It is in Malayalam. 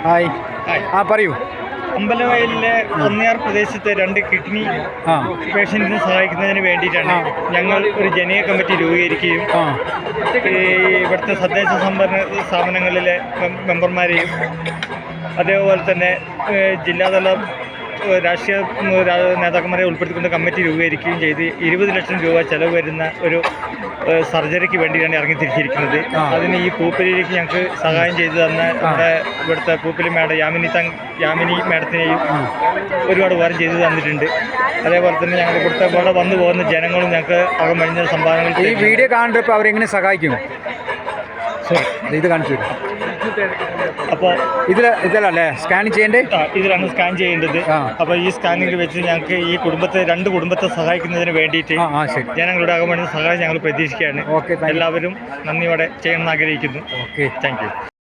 ഹായ്. പറയൂ. അമ്പലവയലിലെ ഒന്നയാർ പ്രദേശത്തെ 2 കിഡ്നി പേഷ്യൻറ്റിനെ സഹായിക്കുന്നതിന് വേണ്ടിയിട്ടാണ് ഞങ്ങൾ ഒരു ജനകീയ കമ്മിറ്റി രൂപീകരിക്കുകയും ഇവിടുത്തെ തദ്ദേശ സ്ഥാപനങ്ങളിലെ മെമ്പർമാരെയും അതേപോലെ തന്നെ ജില്ലാതല രാഷ്ട്രീയ നേതാക്കന്മാരെ ഉൾപ്പെടുത്തിക്കൊണ്ട് കമ്മിറ്റി രൂപീകരിക്കുകയും ചെയ്ത് 20 ലക്ഷം രൂപ ചെലവ് വരുന്ന ഒരു സർജറിക്ക് വേണ്ടിയാണ് ഇറങ്ങിത്തിരിച്ചിരിക്കുന്നത്. അതിന് ഈ പൂപ്പലിലേക്ക് ഞങ്ങൾക്ക് സഹായം ചെയ്തു തന്ന ഇവിടുത്തെ പൂപ്പലി മാഡം യാമിനി മാഡത്തിനെയും ഒരുപാട് ഉപകാരം ചെയ്തു തന്നിട്ടുണ്ട്. അതേപോലെ തന്നെ ഞങ്ങൾ ഇവിടെ വന്നു പോകുന്ന ജനങ്ങളും ഞങ്ങൾക്ക് അകമഴിഞ്ഞ സംഭാവനകൾ. ഈ വീഡിയോ കാണുമ്പോൾ ഇപ്പോൾ അവരെങ്ങനെ സഹായിക്കും? ഇത് കാണിച്ചു തരും. അപ്പോൾ ഇതിലല്ലേ സ്കാൻ ചെയ്യേണ്ടത്? ഇതിലാണ് സ്കാൻ ചെയ്യേണ്ടത്. അപ്പോൾ ഈ സ്കാനിൽ വെച്ച് ഞങ്ങൾക്ക് ഈ 2 കുടുംബത്തെ സഹായിക്കുന്നതിന് വേണ്ടിയിട്ട് ജനങ്ങളുടെ അകമഴിഞ്ഞ സഹായം ഞങ്ങൾ പ്രതീക്ഷിക്കുകയാണ്. എല്ലാവരും നന്ദിയോടെ ചെയ്യണമെന്ന് ആഗ്രഹിക്കുന്നു. Okay, thank you.